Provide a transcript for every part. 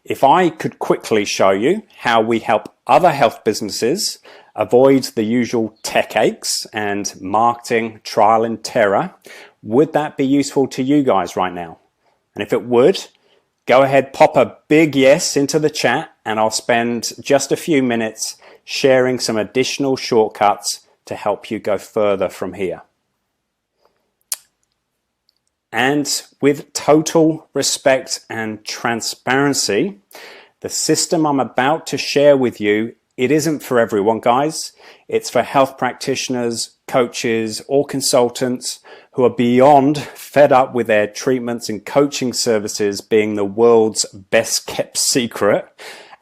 If I could quickly show you how we help other health businesses avoid the usual tech aches and marketing trial and terror, would that be useful to you guys right now? And if it would, go ahead, pop a big yes into the chat, and I'll spend just a few minutes sharing some additional shortcuts to help you go further from here. And with total respect and transparency, the system I'm about to share with you, it isn't for everyone, guys. It's for health practitioners, coaches, or consultants who are beyond fed up with their treatments and coaching services being the world's best kept secret,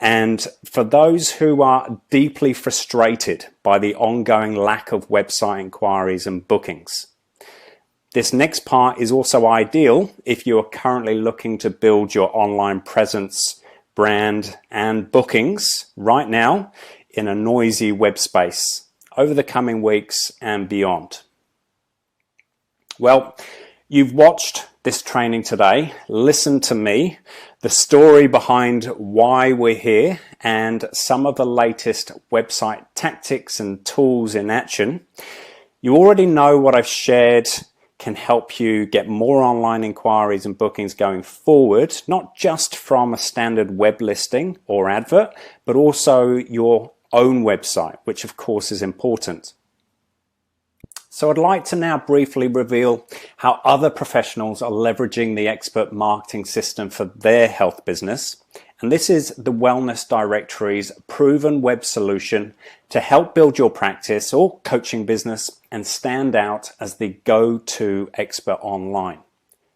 and for those who are deeply frustrated by the ongoing lack of website inquiries and bookings. This next part is also ideal if you are currently looking to build your online presence, brand, and bookings right now in a noisy web space over the coming weeks and beyond. Well, you've watched this training today, listened to me, the story behind why we're here, and some of the latest website tactics and tools in action. You already know what I've shared can help you get more online inquiries and bookings going forward, not just from a standard web listing or advert, but also your own website, which of course is important. So I'd like to now briefly reveal how other professionals are leveraging the expert marketing system for their health business. And this is the Wellness Directory's proven web solution to help build your practice or coaching business and stand out as the go-to expert online.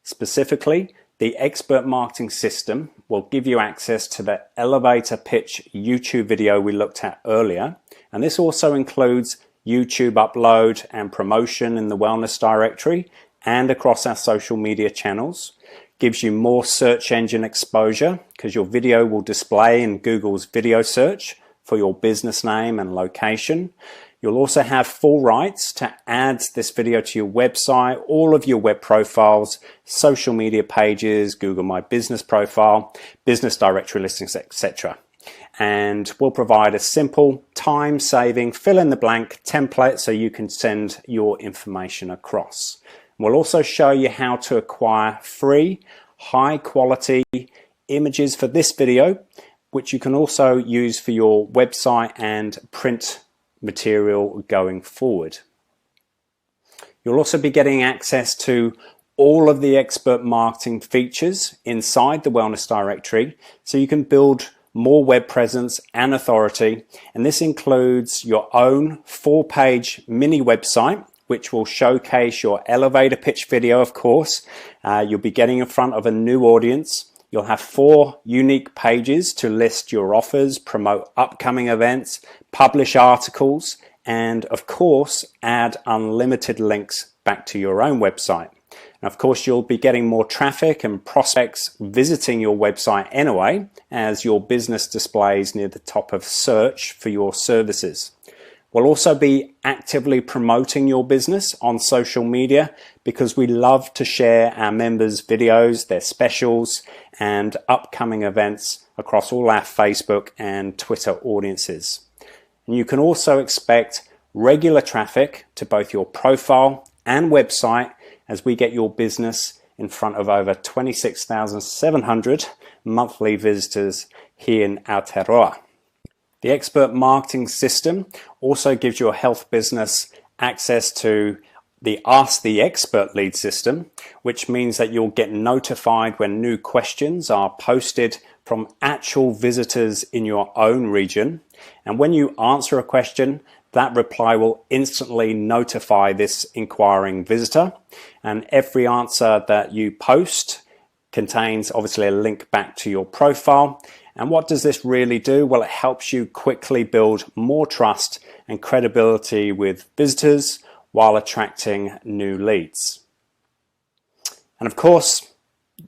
Specifically, the expert marketing system will give you access to the elevator pitch YouTube video we looked at earlier. And this also includes YouTube upload and promotion in the Wellness Directory and across our social media channels. Gives you more search engine exposure because your video will display in Google's video search for your business name and location. You'll also have full rights to add this video to your website, all of your web profiles, social media pages, Google My Business profile, business directory listings, etc. And we'll provide a simple, time-saving, fill-in-the-blank template so you can send your information across. We'll also show you how to acquire free, high-quality images for this video, which you can also use for your website and print material going forward. You'll also be getting access to all of the expert marketing features inside the Wellness Directory, so you can build more web presence and authority. And this includes your own 4-page mini website, which will showcase your elevator pitch video, of course. You'll be getting in front of a new audience. You'll have 4 unique pages to list your offers, promote upcoming events, publish articles, and of course, add unlimited links back to your own website. And of course, you'll be getting more traffic and prospects visiting your website anyway, as your business displays near the top of search for your services. We'll also be actively promoting your business on social media because we love to share our members' videos, their specials, and upcoming events across all our Facebook and Twitter audiences. And you can also expect regular traffic to both your profile and website as we get your business in front of over 26,700 monthly visitors here in Aotearoa. The expert marketing system also gives your health business access to the Ask the Expert lead system, which means that you'll get notified when new questions are posted from actual visitors in your own region. And when you answer a question, that reply will instantly notify this inquiring visitor. And every answer that you post contains obviously a link back to your profile. And what does this really do? Well, it helps you quickly build more trust and credibility with visitors while attracting new leads. And of course,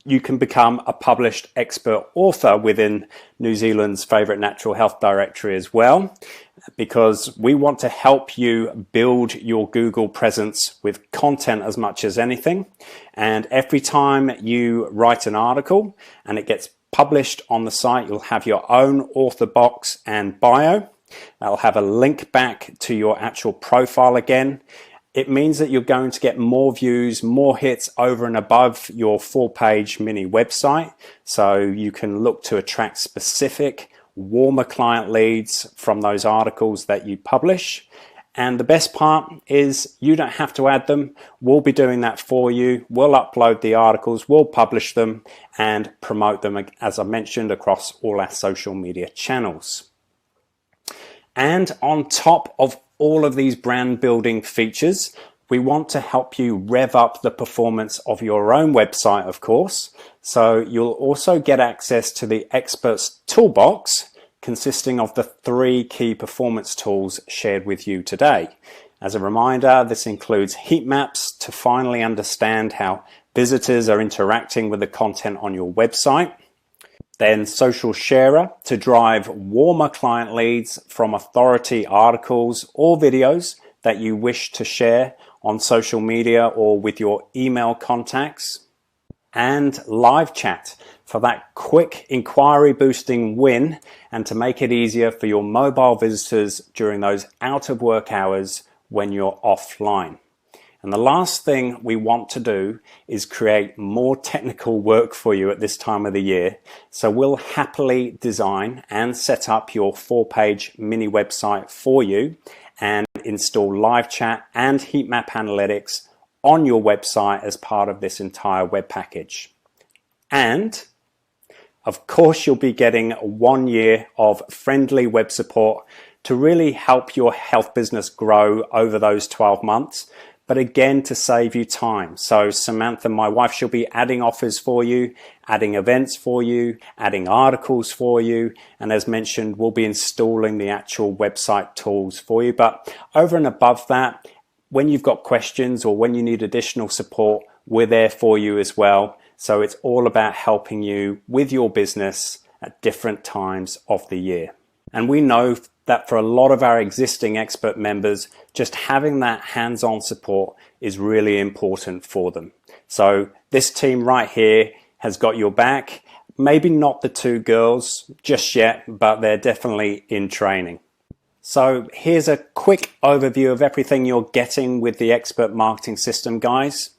you can become a published expert author within New Zealand's favourite natural health directory as well, because we want to help you build your Google presence with content as much as anything. And every time you write an article and it gets Published on the site, you'll have your own author box and bio. That'll have a link back to your actual profile again. It means that you're going to get more views, more hits over and above your 4-page mini website. So you can look to attract specific, warmer client leads from those articles that you publish. And the best part is you don't have to add them. We'll be doing that for you. We'll upload the articles, we'll publish them and promote them, as I mentioned, across all our social media channels. And on top of all of these brand building features, we want to help you rev up the performance of your own website, of course. So you'll also get access to the Experts Toolbox, consisting of the 3 key performance tools shared with you today. As a reminder, this includes heat maps to finally understand how visitors are interacting with the content on your website. Then Social Sharer to drive warmer client leads from authority articles or videos that you wish to share on social media or with your email contacts. And Live Chat for that quick inquiry boosting win and to make it easier for your mobile visitors during those out of work hours when you're offline. And the last thing we want to do is create more technical work for you at this time of the year. So we'll happily design and set up your 4-page mini website for you and install live chat and heat map analytics on your website as part of this entire web package. And of course, you'll be getting 1 year of friendly web support to really help your health business grow over those 12 months. But again, to save you time. So Samantha, my wife, she'll be adding offers for you, adding events for you, adding articles for you. And as mentioned, we'll be installing the actual website tools for you. But over and above that, when you've got questions or when you need additional support, we're there for you as well. So it's all about helping you with your business at different times of the year. And we know that for a lot of our existing expert members, just having that hands-on support is really important for them. So this team right here has got your back. Maybe not the 2 girls just yet, but they're definitely in training. So here's a quick overview of everything you're getting with the Expert Marketing System, guys.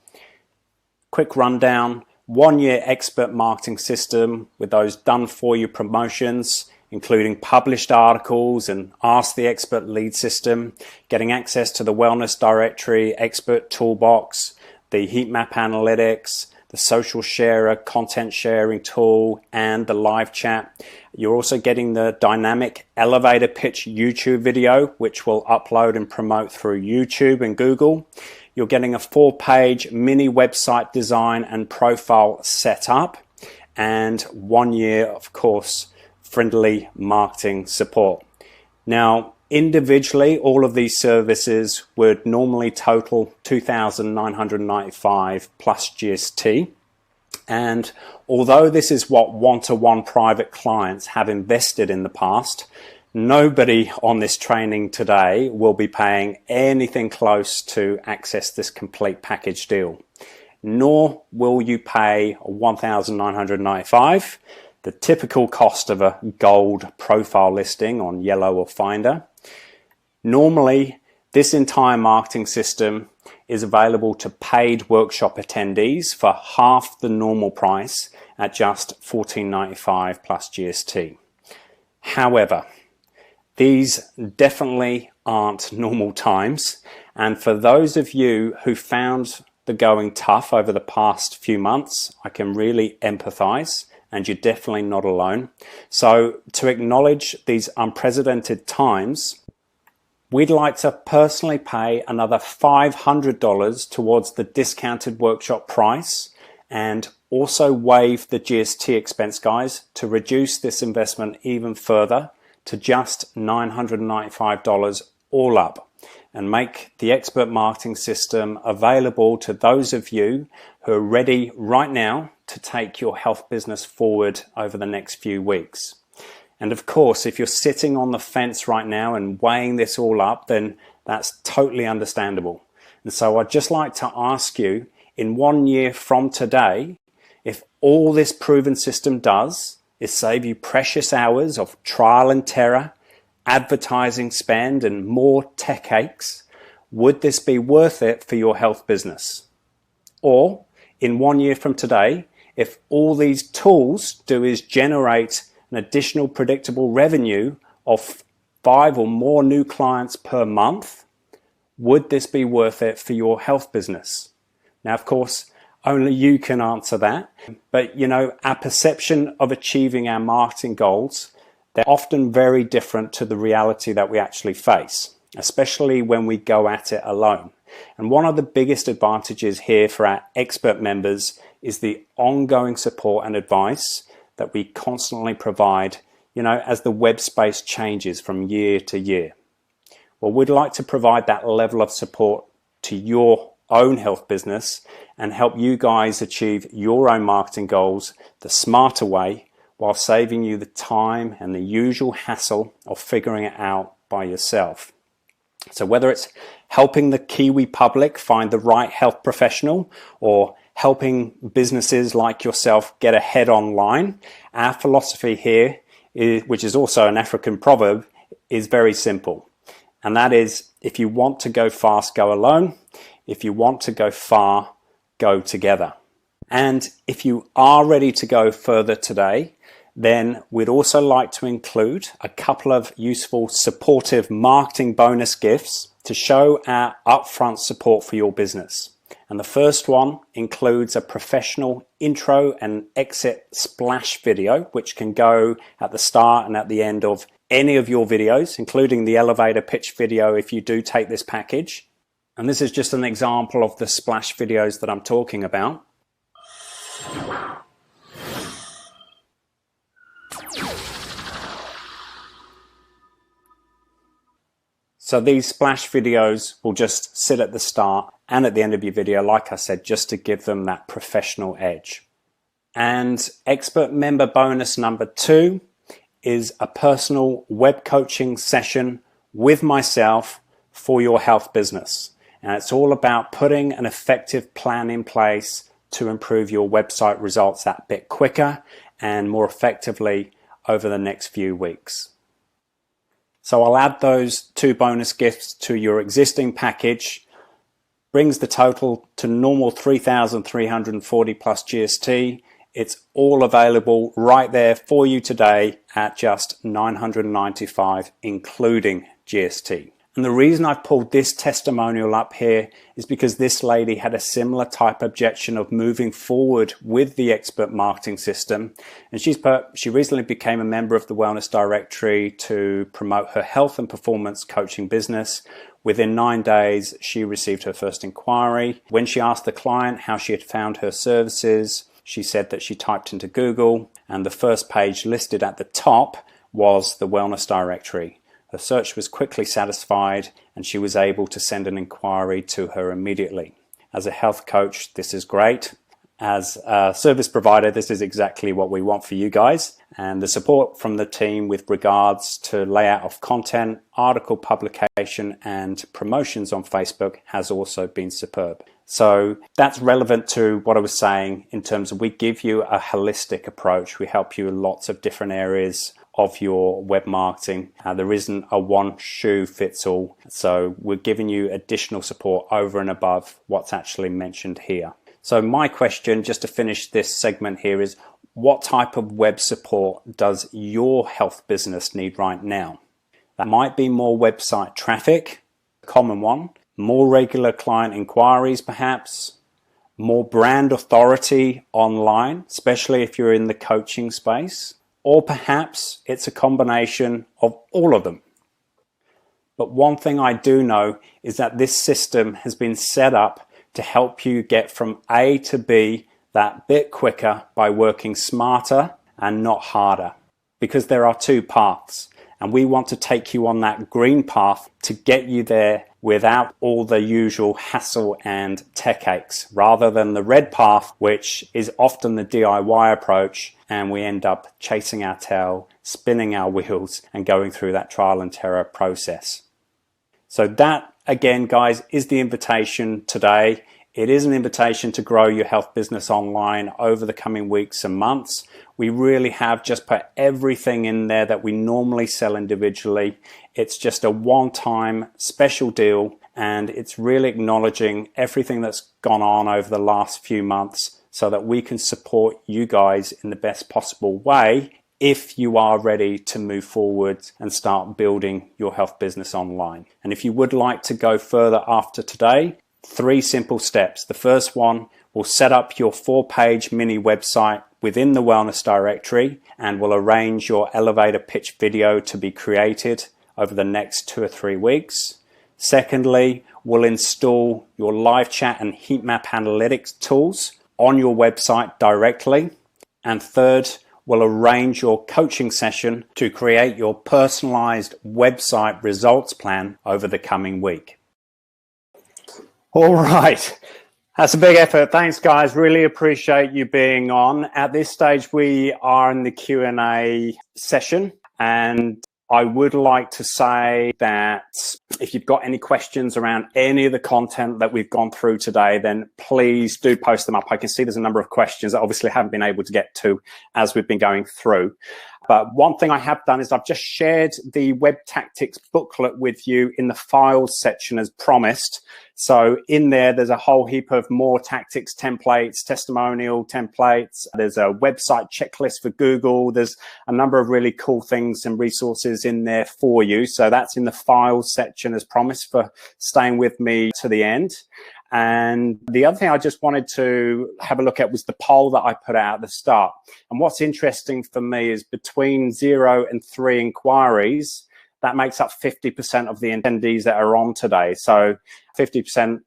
Quick rundown, 1 year Expert Marketing System with those done for you promotions, including published articles and Ask the Expert lead system, getting access to the Wellness Directory, Expert Toolbox, the Heat Map Analytics, the Social Sharer content sharing tool, and the live chat. You're also getting the dynamic elevator pitch YouTube video, which we'll upload and promote through YouTube and Google. You're getting a 4-page mini website design and profile setup, and 1 year, of course, friendly marketing support. Now, individually, all of these services would normally total $2,995 plus GST. And although this is what one-to-one private clients have invested in the past, nobody on this training today will be paying anything close to access this complete package deal. Nor will you pay $1,995. The typical cost of a gold profile listing on Yellow or Finder. Normally, this entire marketing system is available to paid workshop attendees for half the normal price at just $14.95 plus GST. However, these definitely aren't normal times, and for those of you who found the going tough over the past few months, I can really empathize. And you're definitely not alone. So to acknowledge these unprecedented times, we'd like to personally pay another $500 towards the discounted workshop price and also waive the GST expense, guys, to reduce this investment even further to just $995 all up and make the Expert Marketing System available to those of you who are ready right now to take your health business forward over the next few weeks. And of course, if you're sitting on the fence right now and weighing this all up, then that's totally understandable. And so I'd just like to ask you, in 1 year from today, if all this proven system does is save you precious hours of trial and terror, advertising spend, and more tech aches, would this be worth it for your health business? Or in 1 year from today, if all these tools do is generate an additional predictable revenue of 5 or more new clients per month, would this be worth it for your health business? Now, of course, only you can answer that. But, you know, our perception of achieving our marketing goals, they're often very different to the reality that we actually face, especially when we go at it alone. And one of the biggest advantages here for our expert members is the ongoing support and advice that we constantly provide, you know, as the web space changes from year to year. Well, we'd like to provide that level of support to your own health business and help you guys achieve your own marketing goals the smarter way, while saving you the time and the usual hassle of figuring it out by yourself. So whether it's helping the Kiwi public find the right health professional or helping businesses like yourself get ahead online, our philosophy here, which is also an African proverb, is very simple. And that is, if you want to go fast, go alone. If you want to go far, go together. And if you are ready to go further today, then we'd also like to include a couple of useful supportive marketing bonus gifts to show our upfront support for your business. And the first one includes a professional intro and exit splash video, which can go at the start and at the end of any of your videos, including the elevator pitch video if you do take this package. And this is just an example of the splash videos that I'm talking about. So these splash videos will just sit at the start and at the end of your video, like I said, just to give them that professional edge. And expert member bonus number 2 is a personal web coaching session with myself for your health business. And it's all about putting an effective plan in place to improve your website results that bit quicker and more effectively over the next few weeks. So I'll add those 2 bonus gifts to your existing package, brings the total to normal 3,340 plus GST. It's all available right there for you today at just $995, including GST. And the reason I've pulled this testimonial up here is because this lady had a similar type objection of moving forward with the expert marketing system. And she recently became a member of the Wellness Directory to promote her health and performance coaching business. Within 9 days, she received her first inquiry. When she asked the client how she had found her services, she said that she typed into Google and the first page listed at the top was the Wellness Directory. Her search was quickly satisfied and she was able to send an inquiry to her immediately. As a health coach, this is great. As a service provider, this is exactly what we want for you guys. And the support from the team with regards to layout of content, article publication, and promotions on Facebook has also been superb. So that's relevant to what I was saying in terms of we give you a holistic approach. We help you in lots of different areas of your web marketing. There isn't a one shoe fits all. So we're giving you additional support over and above what's actually mentioned here. So my question, just to finish this segment here, is what type of web support does your health business need right now? That might be more website traffic, a common one, more regular client inquiries perhaps, more brand authority online, especially if you're in the coaching space, or perhaps it's a combination of all of them. But one thing I do know is that this system has been set up to help you get from A to B that bit quicker by working smarter and not harder. Because there are 2 paths, and we want to take you on that green path to get you there without all the usual hassle and tech aches, rather than the red path, which is often the DIY approach, and we end up chasing our tail, spinning our wheels, and going through that trial and terror process. So that, again, guys, is the invitation today. It is an invitation to grow your health business online over the coming weeks and months. We really have just put everything in there that we normally sell individually. It's just a one-time special deal, and it's really acknowledging everything that's gone on over the last few months so that we can support you guys in the best possible way if you are ready to move forward and start building your health business online. And if you would like to go further after today, 3 simple steps. The first one, we'll set up your 4-page mini website within the Wellness Directory, and we'll arrange your elevator pitch video to be created over the next 2 or 3 weeks. Secondly, we'll install your live chat and heat map analytics tools on your website directly. And third, we'll arrange your coaching session to create your personalized website results plan over the coming week. All right, that's a big effort. Thanks, guys. Really appreciate you being on. At this stage, we are in the Q&A session, and I would like to say that if you've got any questions around any of the content that we've gone through today, then please do post them up. I can see there's a number of questions that obviously haven't been able to get to as we've been going through. But one thing I have done is I've just shared the Web Tactics booklet with you in the files section as promised. So in there's a whole heap of more tactics templates, testimonial templates. There's a website checklist for Google. There's a number of really cool things and resources in there for you. So that's in the files section as promised for staying with me to the end. And the other thing I just wanted to have a look at was the poll that I put out at the start. And what's interesting for me is between 0 and 3 inquiries, that makes up 50% of the attendees that are on today. So 50%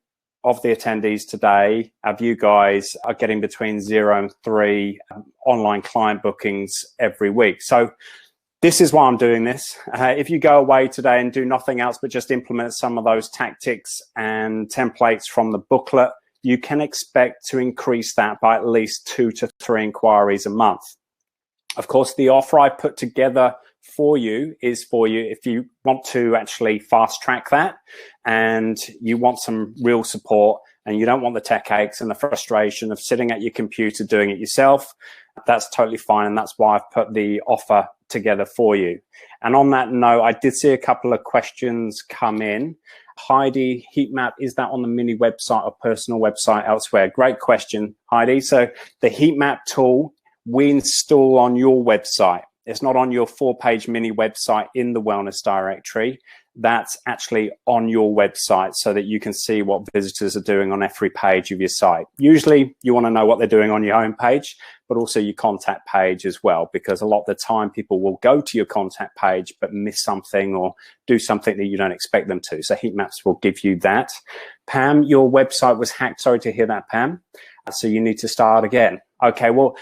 of the attendees today of you guys are getting between 0 and 3 online client bookings every week. So this is why I'm doing this. If you go away today and do nothing else but just implement some of those tactics and templates from the booklet, you can expect to increase that by at least 2 to 3 inquiries a month. Of course, the offer I put together for you is for you if you want to actually fast track that and you want some real support and you don't want the tech aches and the frustration of sitting at your computer doing it yourself. That's totally fine, and that's why I've put the offer together for you. And on that note, I did see a couple of questions come in. Heidi, heat map, is that on the mini website or personal website elsewhere? Great question, Heidi. So the heat map tool we install on your website. It's not on your 4-page mini website in the Wellness Directory. That's actually on your website so that you can see what visitors are doing on every page of your site. Usually you want to know what they're doing on your home page, but also your contact page as well, because a lot of the time people will go to your contact page but miss something or do something that you don't expect them to. So heat maps will give you that. Pam, your website was hacked. Sorry to hear that, Pam. So you need to start again. Okay, well,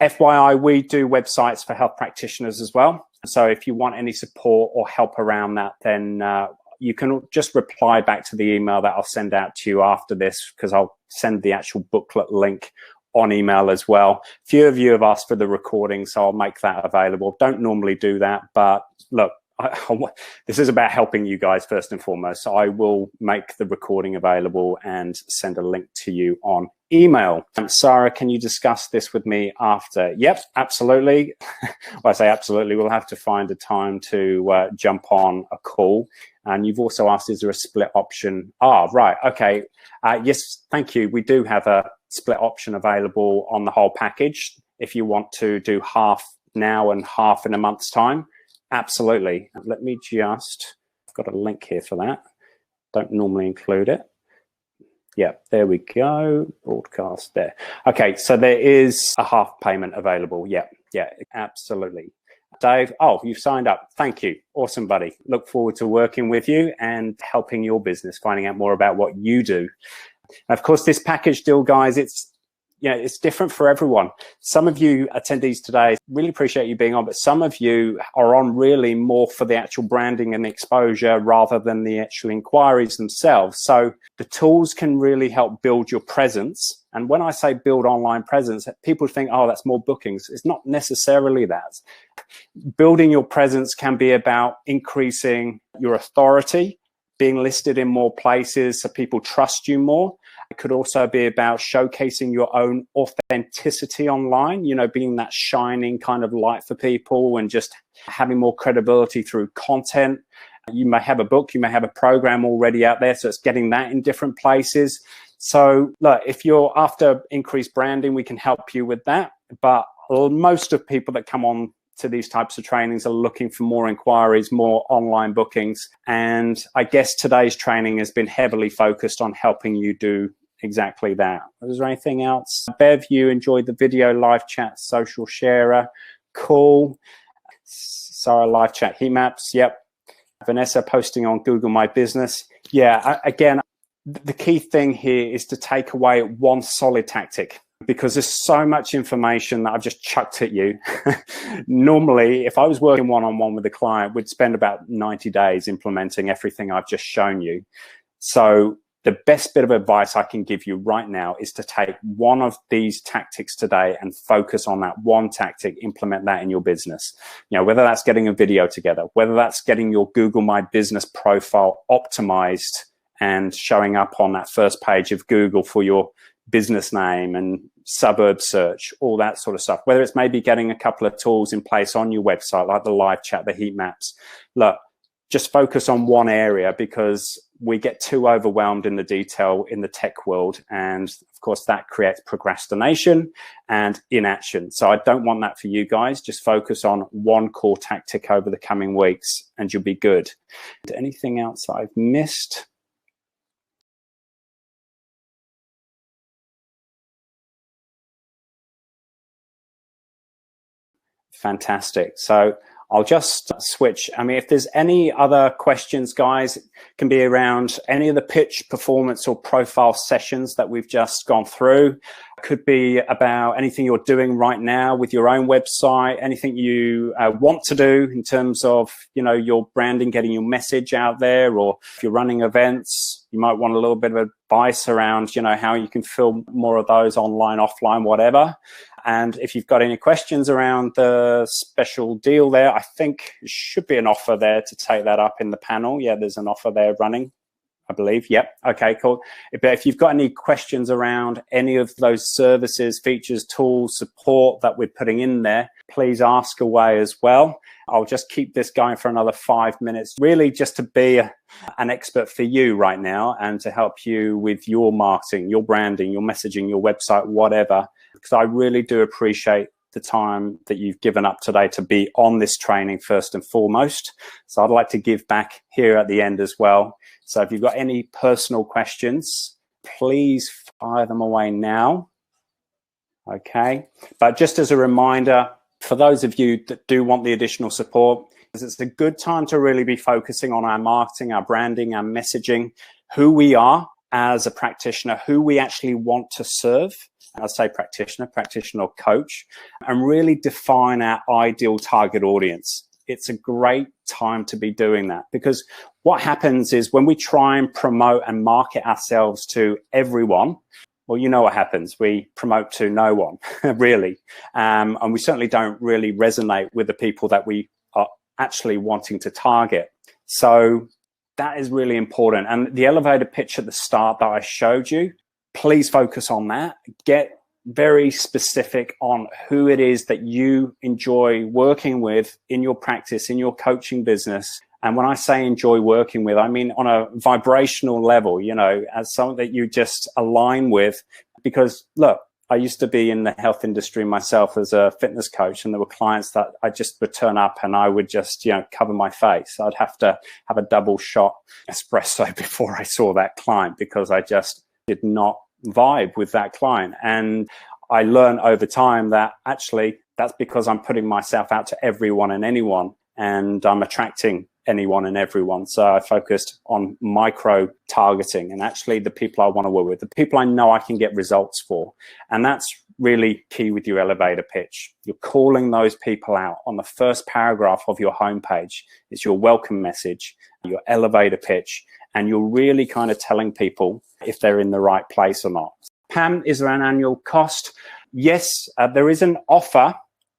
FYI, we do websites for health practitioners as well. So if you want any support or help around that, then you can just reply back to the email that I'll send out to you after this, because I'll send the actual booklet link on email as well. A few of you have asked for the recording, so I'll make that available. Don't normally do that, but look, this is about helping you guys first and foremost. So I will make the recording available and send a link to you on email. Sarah, can you discuss this with me after? Yep, absolutely. Well, I say absolutely. We'll have to find a time to jump on a call. And you've also asked, is there a split option? Ah, right. Okay. Yes, thank you. We do have a split option available on the whole package. If you want to do half now and half in a month's time, absolutely. Let me just, I've got a link here for that. Don't normally include it. Yeah, there we go. Broadcast there. Okay, so there is a half payment available. Yeah, absolutely. Dave, oh, you've signed up. Thank you. Awesome, buddy. Look forward to working with you and helping your business, finding out more about what you do. And of course, this package deal, guys, it's different for everyone. Some of you attendees today, really appreciate you being on, but some of you are on really more for the actual branding and exposure rather than the actual inquiries themselves. So the tools can really help build your presence. And when I say build online presence, people think, oh, that's more bookings. It's not necessarily that. Building your presence can be about increasing your authority, being listed in more places so people trust you more. It could also be about showcasing your own authenticity online, you know, being that shining kind of light for people and just having more credibility through content. You may have a book, you may have a program already out there, so it's getting that in different places. So look, if you're after increased branding, we can help you with that. But most of people that come on to these types of trainings are looking for more inquiries, more online bookings. And I guess today's training has been heavily focused on helping you do exactly that. Is there anything else? Bev, you enjoyed the video live chat, social sharer. Cool. Sarah, live chat heat maps. Yep. Vanessa posting on Google My Business. Yeah, again, the key thing here is to take away one solid tactic, because there's so much information that I've just chucked at you. Normally, if I was working one-on-one with a client, we'd spend about 90 days implementing everything I've just shown you. So the best bit of advice I can give you right now is to take one of these tactics today and focus on that one tactic, implement that in your business. You know, whether that's getting a video together, whether that's getting your Google My Business profile optimized and showing up on that first page of Google for your business name and suburb search, all that sort of stuff. Whether it's maybe getting a couple of tools in place on your website, like the live chat, the heat maps. Look, just focus on one area, because we get too overwhelmed in the detail in the tech world. And of course, that creates procrastination and inaction. So I don't want that for you guys. Just focus on one core tactic over the coming weeks and you'll be good. Anything else I've missed? Fantastic. So I'll just switch. I mean, if there's any other questions, guys, it can be around any of the pitch, performance, or profile sessions that we've just gone through. Could be about anything you're doing right now with your own website, anything you want to do in terms of, you know, your branding, getting your message out there, or if you're running events, you might want a little bit of advice around, you know, how you can fill more of those online, offline, whatever. And if you've got any questions around the special deal there, I think there should be an offer there to take that up in the panel. Yeah, there's an offer there running, I believe. Yep. Okay, cool. But if you've got any questions around any of those services, features, tools, support that we're putting in there, please ask away as well. I'll just keep this going for another 5 minutes, really just to be an expert for you right now and to help you with your marketing, your branding, your messaging, your website, whatever, because I really do appreciate the time that you've given up today to be on this training first and foremost. So I'd like to give back here at the end as well. So if you've got any personal questions, please fire them away now. Okay. But just as a reminder, for those of you that do want the additional support, it's a good time to really be focusing on our marketing, our branding, our messaging, who we are as a practitioner, who we actually want to serve. I say practitioner or coach, and really define our ideal target audience. It's a great time to be doing that, because what happens is when we try and promote and market ourselves to everyone, well, you know what happens. We promote to no one, really. And we certainly don't really resonate with the people that we are actually wanting to target. So that is really important. And the elevator pitch at the start that I showed you, please focus on that. Get very specific on who it is that you enjoy working with in your practice, in your coaching business. And when I say enjoy working with, I mean on a vibrational level, you know, as something that you just align with. Because look, I used to be in the health industry myself as a fitness coach, and there were clients that I just would turn up and I would just, you know, cover my face. I'd have to have a double shot espresso before I saw that client, because I just did not vibe with that client. And I learned over time that actually that's because I'm putting myself out to everyone and anyone, and I'm attracting anyone and everyone. So I focused on micro targeting and actually the people I want to work with, the people I know I can get results for. And that's really key with your elevator pitch. You're calling those people out on the first paragraph of your homepage. It's your welcome message, your elevator pitch, and you're really kind of telling people if they're in the right place or not. Pam, is there an annual cost? Yes, there is an offer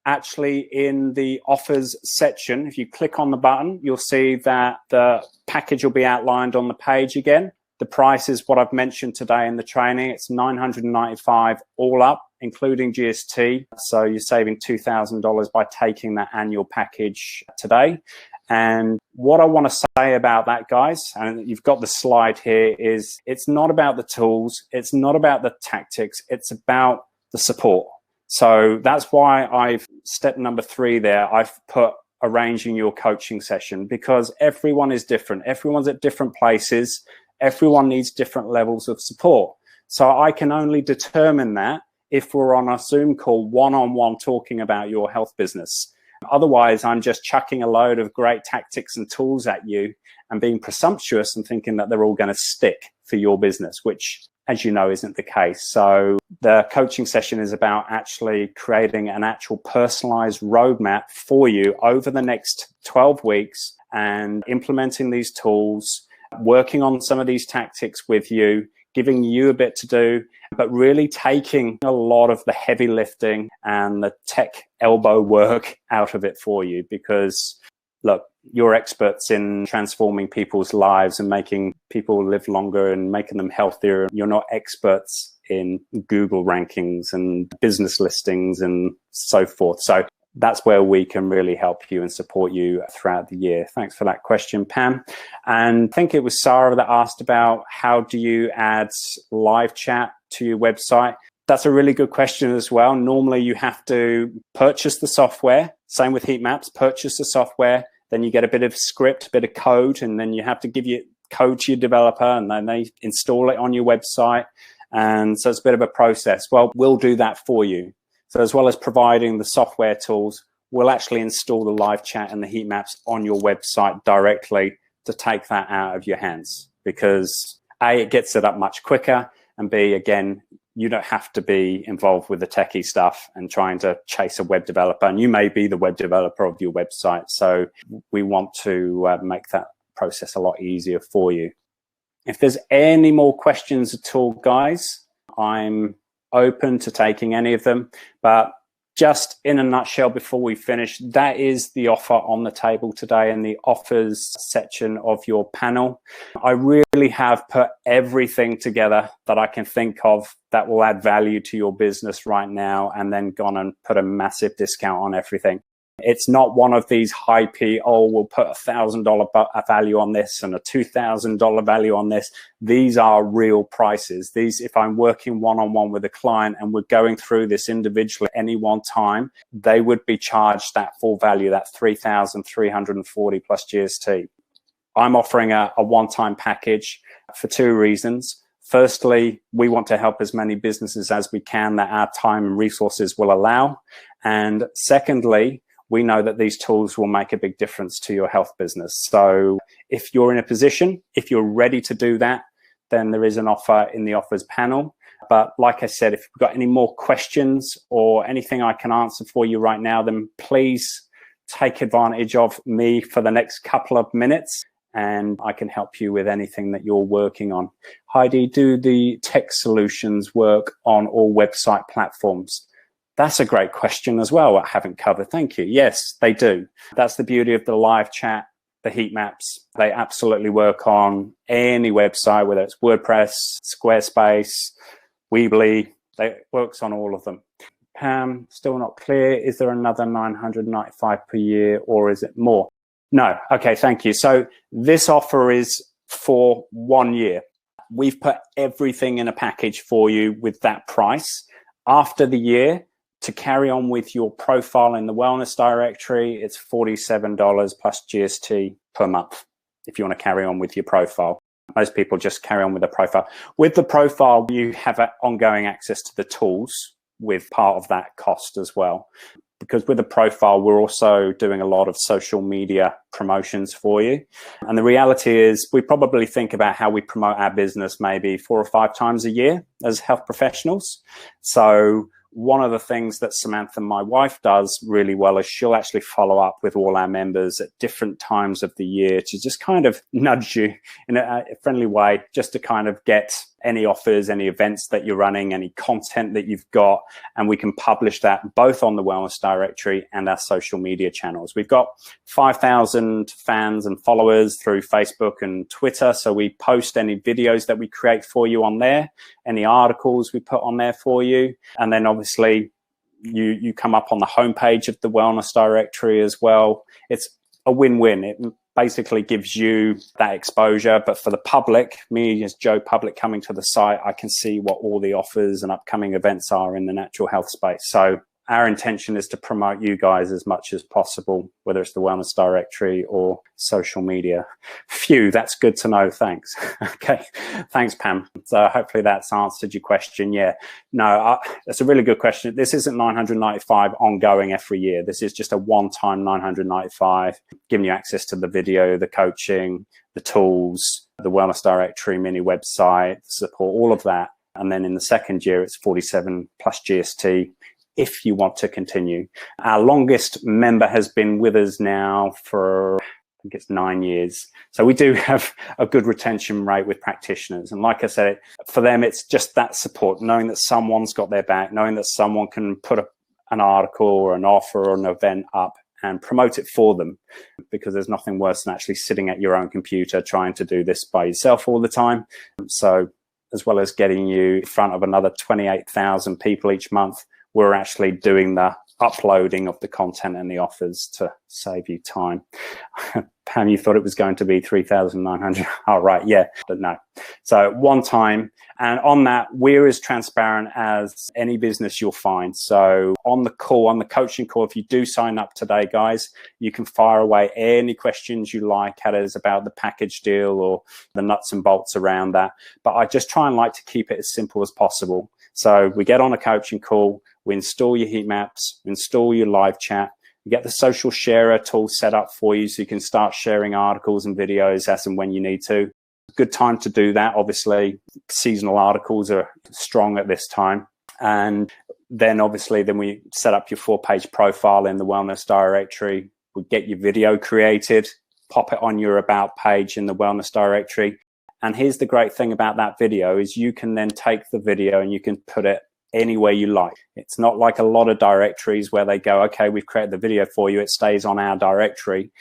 actually in the offers section. If you click on the button, you'll see that the package will be outlined on the page again. The price is what I've mentioned today in the training. It's $995 all up, including GST. So you're saving $2,000 by taking that annual package today. And what I want to say about that, guys, and you've got the slide here, is it's not about the tools. It's not about the tactics. It's about the support. So that's why I've step number 3 there. I've put arranging your coaching session, because everyone is different. Everyone's at different places. Everyone needs different levels of support. So I can only determine that if we're on a Zoom call one-on-one talking about your health business. Otherwise, I'm just chucking a load of great tactics and tools at you and being presumptuous and thinking that they're all going to stick for your business, which, as you know, isn't the case. So the coaching session is about actually creating an actual personalized roadmap for you over the next 12 weeks and implementing these tools, working on some of these tactics with you, giving you a bit to do, but really taking a lot of the heavy lifting and the tech elbow work out of it for you. Because, look, you're experts in transforming people's lives and making people live longer and making them healthier. You're not experts in Google rankings and business listings and so forth. So that's where we can really help you and support you throughout the year. Thanks for that question, Pam. And I think it was Sarah that asked about how do you add live chat to your website? That's a really good question as well. Normally you have to purchase the software. Same with heat maps, purchase the software. Then you get a bit of script, a bit of code, and then you have to give your code to your developer and then they install it on your website. And so it's a bit of a process. Well, we'll do that for you. So as well as providing the software tools, we'll actually install the live chat and the heat maps on your website directly to take that out of your hands. Because A, it gets it up much quicker, and B, again, you don't have to be involved with the techie stuff and trying to chase a web developer. And you may be the web developer of your website. So we want to make that process a lot easier for you. If there's any more questions at all, guys, I'm open to taking any of them. But just in a nutshell, before we finish, that is the offer on the table today in the offers section of your panel. I really have put everything together that I can think of that will add value to your business right now, and then gone and put a massive discount on everything. It's not one of these high P, oh, we'll put $1,000 value on this and a $2,000 value on this. These are real prices. These, if I'm working one-on-one with a client and we're going through this individually at any one time, they would be charged that full value, that $3,340 plus GST. I'm offering a one-time package for 2 reasons. Firstly, we want to help as many businesses as we can that our time and resources will allow. And secondly, we know that these tools will make a big difference to your health business. So if you're in a position, if you're ready to do that, then there is an offer in the offers panel. But like I said, if you've got any more questions or anything I can answer for you right now, then please take advantage of me for the next couple of minutes and I can help you with anything that you're working on. Heidi, do the tech solutions work on all website platforms? That's a great question as well. I haven't covered. Thank you. Yes, they do. That's the beauty of the live chat, the heat maps. They absolutely work on any website, whether it's WordPress, Squarespace, Weebly. It works on all of them. Pam, still not clear. Is there another $995 per year or is it more? No. Okay, thank you. So this offer is for 1 year. We've put everything in a package for you with that price. After the year, to carry on with your profile in the wellness directory, it's $47 plus GST per month if you want to carry on with your profile. Most people just carry on with the profile. With the profile, you have ongoing access to the tools with part of that cost as well. Because with the profile, we're also doing a lot of social media promotions for you. And the reality is we probably think about how we promote our business maybe 4 or 5 times a year as health professionals. So one of the things that Samantha, my wife, does really well is she'll actually follow up with all our members at different times of the year to just kind of nudge you in a friendly way, just to kind of get any offers, any events that you're running, any content that you've got, and we can publish that both on the Wellness Directory and our social media channels. We've got 5,000 fans and followers through Facebook and Twitter, so we post any videos that we create for you on there, any articles we put on there for you, and then obviously you come up on the homepage of the Wellness Directory as well. It's a win-win. It basically gives you that exposure, but for the public, me as Joe Public coming to the site, I can see what all the offers and upcoming events are in the natural health space. So our intention is to promote you guys as much as possible, whether it's the Wellness Directory or social media. Phew, that's good to know. Thanks. Okay, thanks, Pam. So hopefully that's answered your question. Yeah, no, that's a really good question. This isn't $995 ongoing every year. This is just a one-time $995, giving you access to the video, the coaching, the tools, the Wellness Directory mini website, support, all of that. And then in the second year, it's 47 plus GST. If you want to continue. Our longest member has been with us now for, I think it's 9 years. So we do have a good retention rate with practitioners. And like I said, for them, it's just that support, knowing that someone's got their back, knowing that someone can put an article or an offer or an event up and promote it for them, because there's nothing worse than actually sitting at your own computer trying to do this by yourself all the time. So as well as getting you in front of another 28,000 people each month, we're actually doing the uploading of the content and the offers to save you time. Pam, you thought it was going to be 3,900. Oh, right, yeah, but no. So one time, and on that, we're as transparent as any business you'll find. So on the call, on the coaching call, if you do sign up today, guys, you can fire away any questions you like at us about the package deal or the nuts and bolts around that. But I just try and like to keep it as simple as possible. So we get on a coaching call, we install your heat maps, we install your live chat, we get the social sharer tool set up for you so you can start sharing articles and videos as and when you need to. Good time to do that. Obviously, seasonal articles are strong at this time. And then obviously, then we set up your 4-page profile in the Wellness Directory. We get your video created, pop it on your About page in the Wellness Directory. And here's the great thing about that video is you can then take the video and you can put it anywhere you like. It's not like a lot of directories where they go, okay, we've created the video for you, it stays on our directory.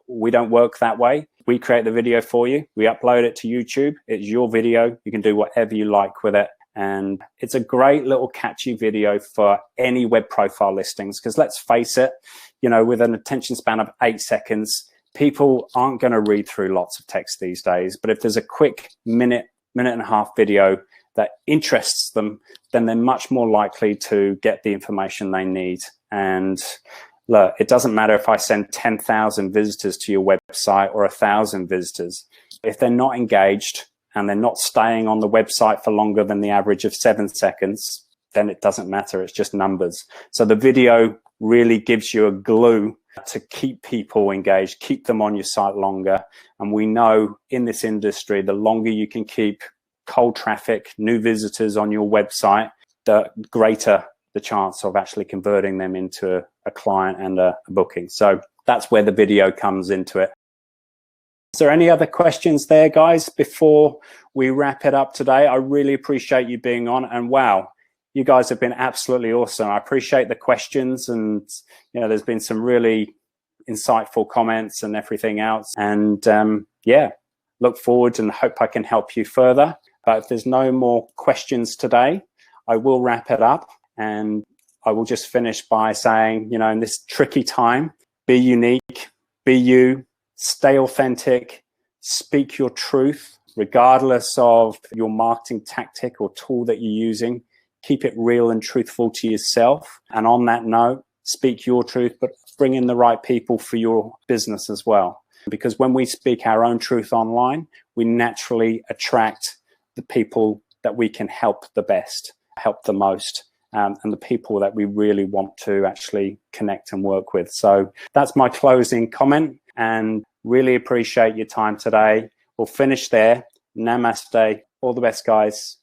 We don't work that way. We create the video for you, we upload it to YouTube, it's your video, you can do whatever you like with it. And it's a great little catchy video for any web profile listings, because let's face it, you know, with an attention span of 8 seconds, people aren't going to read through lots of text these days. But if there's a quick minute and a half video that interests them, then they're much more likely to get the information they need. And look, it doesn't matter if I send 10,000 visitors to your website or 1,000 visitors. If they're not engaged and they're not staying on the website for longer than the average of 7 seconds, then it doesn't matter. It's just numbers. So the video really gives you a glue to keep people engaged, keep them on your site longer. And we know in this industry, the longer you can keep cold traffic, new visitors on your website, the greater the chance of actually converting them into a client and a booking. So that's where the video comes into it. Is there any other questions there, guys, before we wrap it up today? I really appreciate you being on, and wow, you guys have been absolutely awesome. I appreciate the questions, and you know, there's been some really insightful comments and everything else. And yeah, look forward and hope I can help you further. But if there's no more questions today, I will wrap it up, and I will just finish by saying, you know, in this tricky time, be unique, be you, stay authentic, speak your truth, regardless of your marketing tactic or tool that you're using. Keep it real and truthful to yourself. And on that note, speak your truth, but bring in the right people for your business as well. Because when we speak our own truth online, we naturally attract the people that we can help the best, help the most, and the people that we really want to actually connect and work with. So that's my closing comment, and really appreciate your time today. We'll finish there. Namaste. All the best, guys.